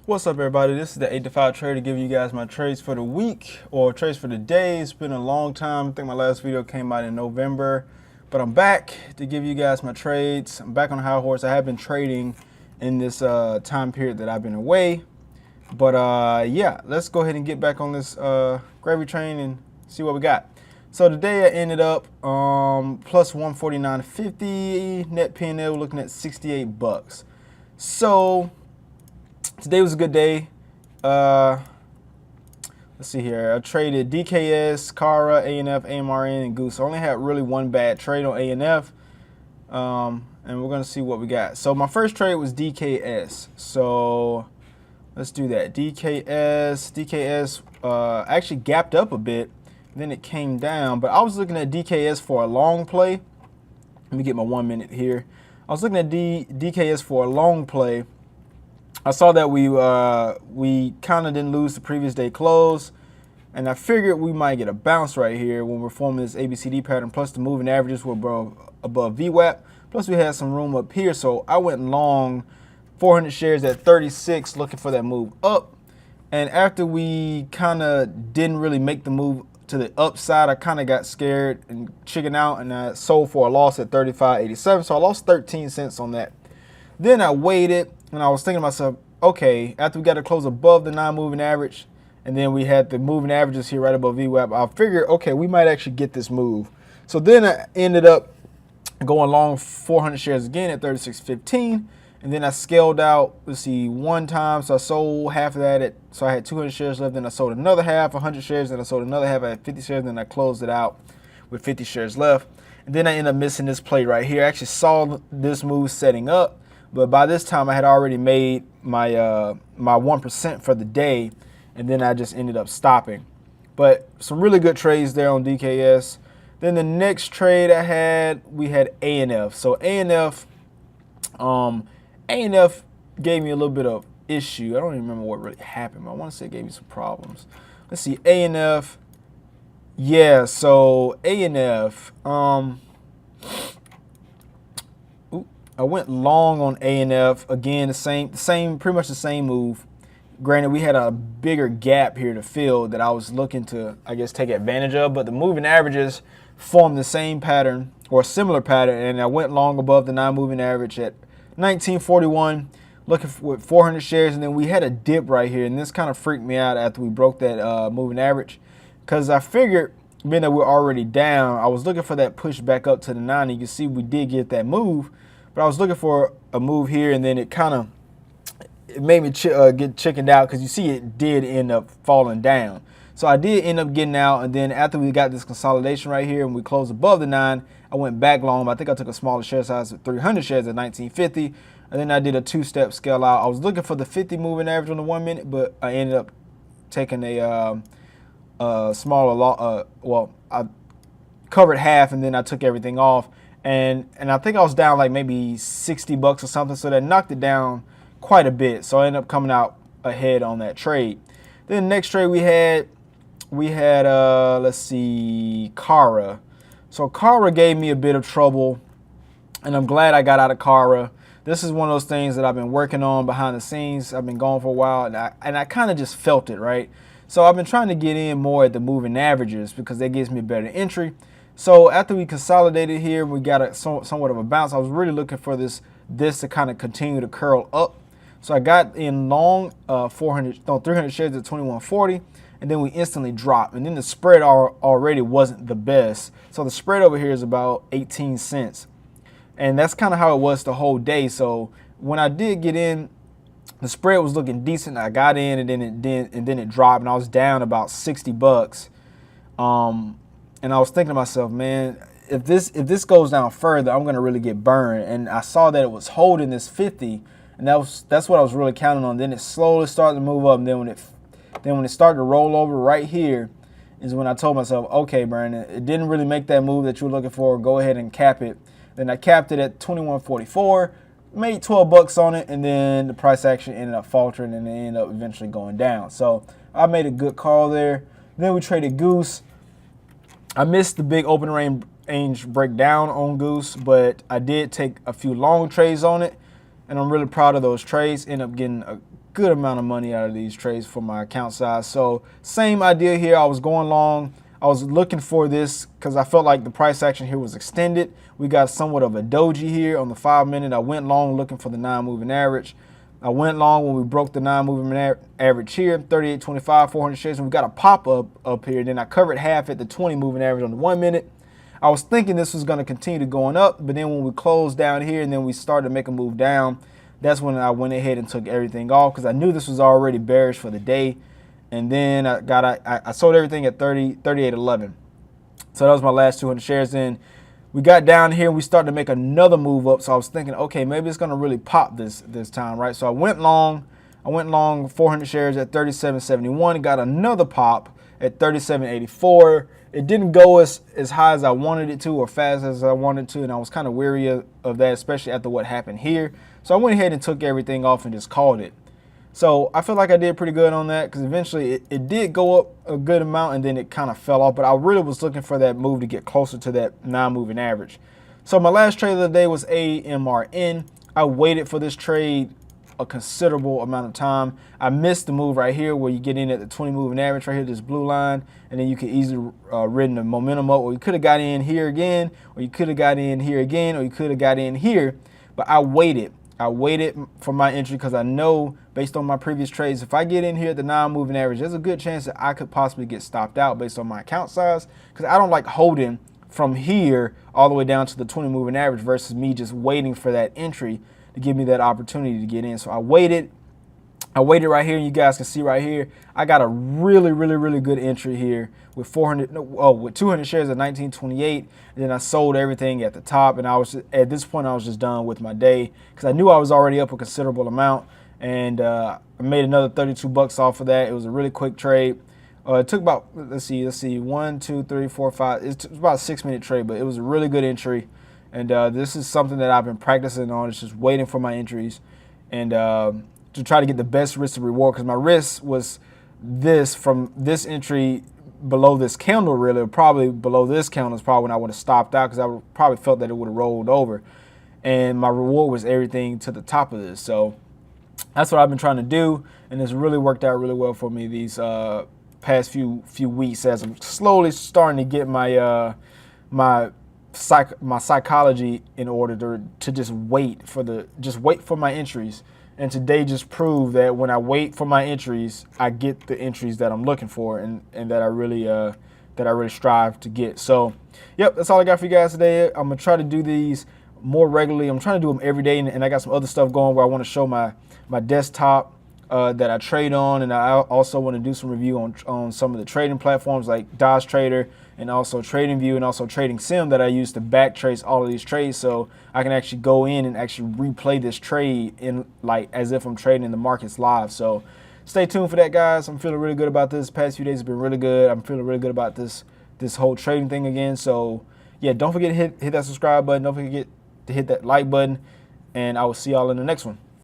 What's up, everybody? This is the 8 to 5 trader giving you guys my trades for the week or trades for the day. It's been a long time. I think my last video came out in November, but I'm back to give you guys my trades. I'm back on the high horse. I have been trading in this time period that I've been away, but yeah, let's go ahead and get back on this gravy train and see what we got. So today I ended up plus 149.50 net P&L, looking at 68 bucks. So today was a good day. Let's see here. I traded DKS, Kara, ANF, AMRN, and Goose. I only had really one bad trade on ANF, and we're going to see what we got. So my first trade was DKS. So let's do that. DKS actually gapped up a bit. Then it came down, but I was looking at DKS for a long play. Let me get my 1 minute here. I was looking at DKS for a long play. I saw that we kind of didn't lose the previous day close, and I figured we might get a bounce right here when we're forming this ABCD pattern, plus the moving averages were above VWAP, plus we had some room up here, so I went long 400 shares at 36 looking for that move up. And after we kind of didn't really make the move to the upside, I kind of got scared and chickened out, and I sold for a loss at 35.87, so I lost 13 cents on that. Then I waited, and I was thinking to myself, okay, after we got to close above the non-moving average, and then we had the moving averages here right above VWAP, I figured, okay, we might actually get this move. So then I ended up going long 400 shares again at 36.15, and then I scaled out, let's see, one time, so I sold half of that, so I had 200 shares left, then I sold another half, 100 shares, then I sold another half, I had 50 shares, then I closed it out with 50 shares left. And then I ended up missing this play right here. I actually saw this move setting up, but by this time I had already made my my 1% for the day, and then I just ended up stopping. But some really good trades there on DKS. Then the next trade I had, we had ANF. So ANF gave me a little bit of issue. I don't even remember what really happened, but I want to say it gave me some problems. Let's see, ANF. Yeah, so ANF. I went long on ANF again. The same, pretty much the same move. Granted, we had a bigger gap here to fill that I was looking to, I guess, take advantage of. But the moving averages formed the same pattern or a similar pattern, and I went long above the non-moving average at 1941, looking with 400 shares, and then we had a dip right here, and this kind of freaked me out after we broke that moving average, because I figured, being that we're already down, I was looking for that push back up to the 90. You can see we did get that move, but I was looking for a move here, and then it made me get chickened out, because you see it did end up falling down. So I did end up getting out, and then after we got this consolidation right here and we closed above the 9, I went back long. I think I took a smaller share size of 300 shares at 1950, and then I did a two-step scale out. I was looking for the 50 moving average on the 1 minute, but I ended up taking a smaller well, I covered half, and then I took everything off, and I think I was down like maybe 60 bucks or something, so that knocked it down quite a bit. So I ended up coming out ahead on that trade. Then the next trade we had let's see, Kara. So Kara gave me a bit of trouble, and I'm glad I got out of Kara. This is one of those things that I've been working on behind the scenes. I've been going for a while, and I kind of just felt it, right? So I've been trying to get in more at the moving averages, because that gives me a better entry. So after we consolidated here, we got somewhat of a bounce. I was really looking for this to kind of continue to curl up. So I got in long 300 shares at 21.40, and then we instantly dropped. And then the spread already wasn't the best. So the spread over here is about 18 cents. And that's kind of how it was the whole day. So when I did get in, the spread was looking decent. I got in, and then it dropped, and I was down about 60 bucks. And I was thinking to myself, man, if this goes down further, I'm gonna really get burned. And I saw that it was holding this 50, and that's what I was really counting on. Then it slowly started to move up, and then when it started to roll over right here is when I told myself, okay, Brandon, it didn't really make that move that you were looking for. Go ahead and cap it. Then I capped it at 21.44, made 12 bucks on it, and then the price action ended up faltering, and it ended up eventually going down. So I made a good call there. Then we traded Goose. I missed the big open range breakdown on Goose, but I did take a few long trades on it, and I'm really proud of those trades. Ended up getting good amount of money out of these trades for my account size. So same idea here. I was going long. I was looking for this because I felt like the price action here was extended. We got somewhat of a doji here on the 5 minute. I went long looking for the 9 moving average. I went long when we broke the 9 moving average here, 38.25, 400 shares, and we got a pop up here. Then I covered half at the 20 moving average on the 1 minute. I was thinking this was going to continue to going up, but then when we closed down here and then we started to make a move down, that's when I went ahead and took everything off because I knew this was already bearish for the day. And then I sold everything at 38.11. So that was my last 200 shares. Then we got down here and we started to make another move up. So I was thinking, okay, maybe it's going to really pop this time, right? So I went long 400 shares at 37.71. Got another pop at 37.84. It didn't go as high as I wanted it to or fast as I wanted to, and I was kind of weary of that, especially after what happened here. So I went ahead and took everything off and just called it. So I feel like I did pretty good on that because eventually it did go up a good amount and then it kind of fell off. But I really was looking for that move to get closer to that 9 moving average. So my last trade of the day was AMRN. I waited for this trade a considerable amount of time. I missed the move right here where you get in at the 20 moving average right here, this blue line, and then you could easily ridden the momentum up, or you could have got in here again, or you could have got in here again, or you could have got in here. But I waited for my entry because I know based on my previous trades, if I get in here at the 9 moving average, there's a good chance that I could possibly get stopped out based on my account size because I don't like holding from here all the way down to the 20 moving average versus me just waiting for that entry to give me that opportunity to get in. So I waited right here, and you guys can see right here, I got a really good entry here with 200 shares at 19.28, and then I sold everything at the top, and at this point I was just done with my day because I knew I was already up a considerable amount, and I made another 32 bucks off of that. It was a really quick trade. It took about, let's see, 1, 2, 3, 4, 5. It's about a 6-minute trade, but it was a really good entry. And this is something that I've been practicing on. It's just waiting for my entries and to try to get the best risk to reward. Because my risk was from this entry below this candle, really, probably below this candle is probably when I would have stopped out because I probably felt that it would have rolled over. And my reward was everything to the top of this. So that's what I've been trying to do. And it's really worked out really well for me these past few weeks as I'm slowly starting to get my my psychology in order to just wait for my entries. And today just proved that when I wait for my entries, I get the entries that I'm looking for and that I really strive to get. So, yep, that's all I got for you guys today. I'm gonna try to do these more regularly. I'm trying to do them every day, and I got some other stuff going where I want to show my desktop that I trade on, and I also want to do some review on some of the trading platforms like Dodge Trader and also TradingView and also Trading Sim that I use to back trace all of these trades, so I can actually go in and actually replay this trade in like as if I'm trading in the markets live. So stay tuned for that, guys. I'm feeling really good about this. Past few days have been really good. I'm feeling really good about this whole trading thing again. So yeah, don't forget to hit that subscribe button. Don't forget to hit that like button, and I will see y'all in the next one.